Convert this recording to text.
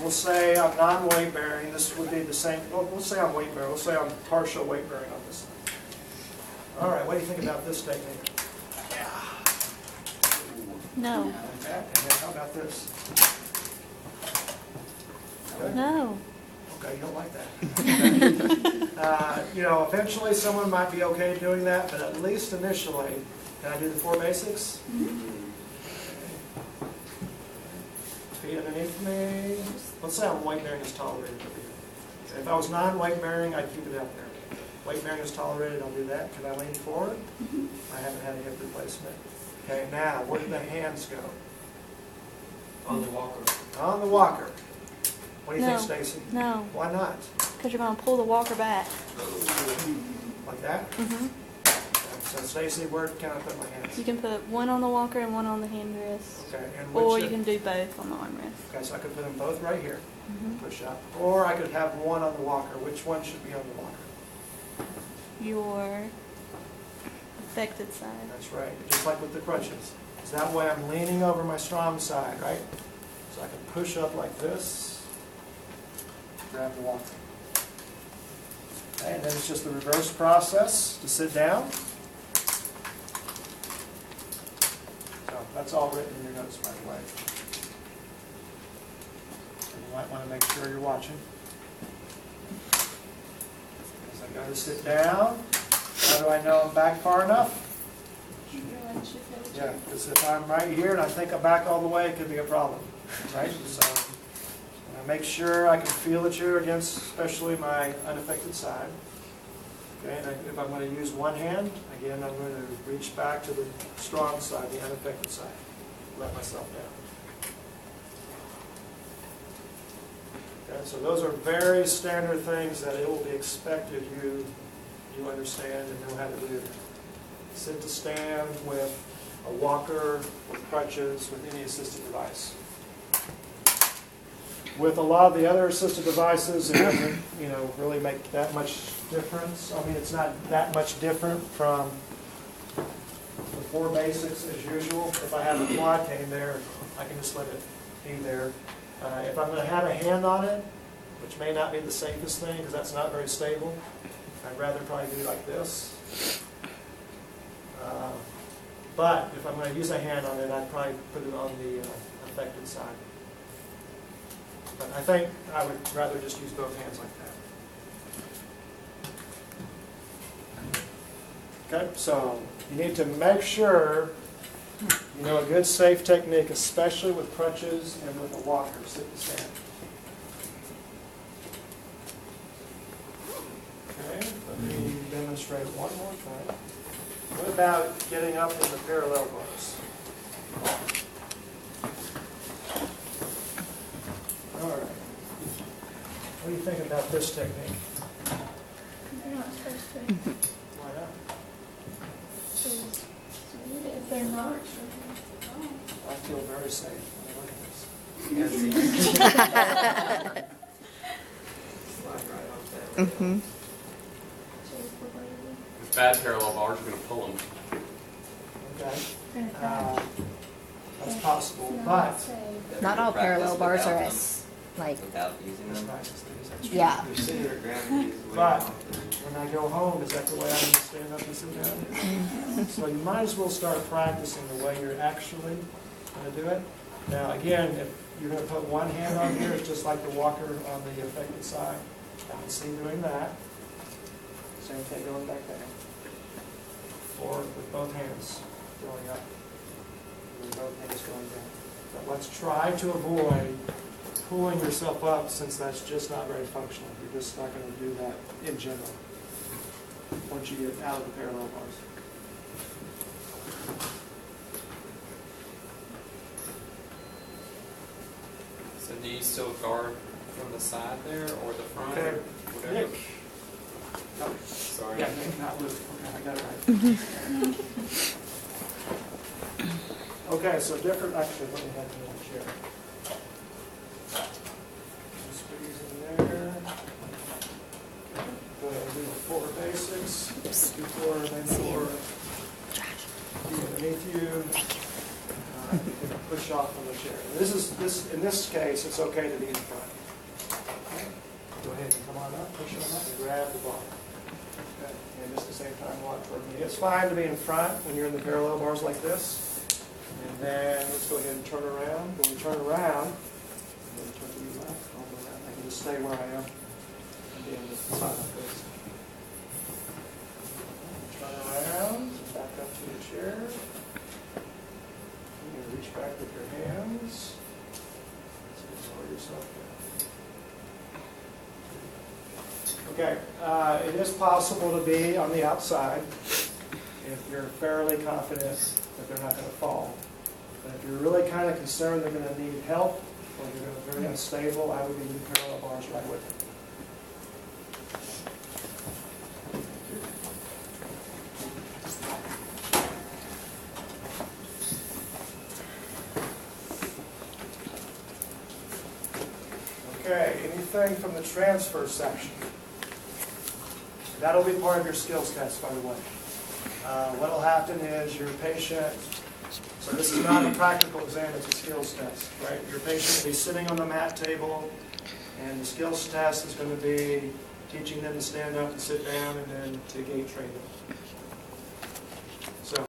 we'll say I'm non-weight bearing. This would be the same. Well, we'll say I'm weight bearing. We'll say I'm partial weight bearing on this. All right, what do you think about this technique? No. Like that. And then how about this? Good? No. Okay, you don't like that. Eventually someone might be okay doing that, but at least initially, can I do the 4 basics? Feet underneath me. Let's say I'm weight bearing is tolerated over here. If I was non-weight bearing, I'd keep it out there. Weight bearing is tolerated, I'll do that. Can I lean forward? I haven't had a hip replacement. Okay, now, where do the hands go? On the walker. On the walker. What do you No. think, Stacy? No. Why not? Because you're going to pull the walker back. Like that? Mm-hmm. So, Stacy, where can I put my hands? You can put one on the walker and one on the hand wrist. Okay, and Or which? you can do both on the armrest. Okay, so I could put them both right here. Mm-hmm. Push up. Or I could have one on the walker. Which one should be on the walker? Your affected side. That's right, just like with the crutches. So that way I'm leaning over my strong side, right? So I can push up like this, grab the walker. Okay, and then it's just the reverse process to sit down. So that's all written in your notes, by the way. So you might want to make sure you're watching. As I go to sit down, how do I know I'm back far enough? Yeah, because if I'm right here and I think I'm back all the way, it could be a problem, right? So I make sure I can feel the chair against, especially my unaffected side. Okay, and if I'm going to use one hand, again, I'm going to reach back to the strong side, the unaffected side. Let myself down. Okay, so those are very standard things that it will be expected you understand and know how to do. Sit to stand with a walker, with crutches, with any assistive device. With a lot of the other assistive devices, it doesn't, really make that much difference. I mean, it's not that much different from the 4 basics as usual. If I have a quad cane there, I can just let it be there. If I'm going to have a hand on it, which may not be the safest thing because that's not very stable, I'd rather probably do like this. But if I'm going to use a hand on it, I'd probably put it on the affected side. But I think I would rather just use both hands like that. Okay, so you need to make sure you know a good safe technique, especially with crutches and with a walker, sit and stand. Okay, let me demonstrate one more time. What about getting up in the parallel bars? All right. What do you think about this technique? You're not supposed to. Why not? If they're not. I feel very safe when I look at this. Slide right off that. Mm-hmm. With bad parallel bars, you're going to pull them. Okay. That's possible, but Not all parallel bars are as, like, Without using that's them. nice. That's true. yeah. Your center of gravity is way But off. when I go home, is that the way I'm going to stand up and sit down? So you might as well start practicing the way you're actually going to do it. Now, again, if you're going to put one hand on here, it's just like the walker on the affected side. I can see doing that. Same thing going back there. Or with both hands going up. With both hands going down. But let's try to avoid pulling yourself up, since that's just not very functional. You're just not going to do that in general once you get out of the parallel bars. So do you still guard from the side there or the front? Okay. Or whatever? Nick. No. Sorry. Yeah, Nick, not Luke. Okay, I got it right. Okay, so different, actually, let me have the chair. Just squeeze in there. Go ahead and do the 4 basics. 2, 4, then 4. Feet underneath you. Put push off from the chair. In this case, it's okay to be in front. Okay. Go ahead and come on up, push on up, and grab the bar. Okay. And just at the same time, walk toward me. It's fine to be in front when you're in the parallel bars like this. And then let's go ahead and turn around. When we turn around, I'm going to turn to the left. I'll go around. I can just stay where I am. And be on the side like this. Turn around, back up to the chair. You can reach back with your hands. So slow yourself down. Okay, it is possible to be on the outside if you're fairly confident that they're not going to fall. But if you're really kind of concerned they're going to need help or they're very unstable, I would be in parallel bars right with them. Okay, anything from the transfer section? That'll be part of your skills test, by the way. What will happen is your patient, so this is not a practical exam, it's a skills test, right? Your patient will be sitting on the mat table, and the skills test is going to be teaching them to stand up and sit down, and then to gait train them.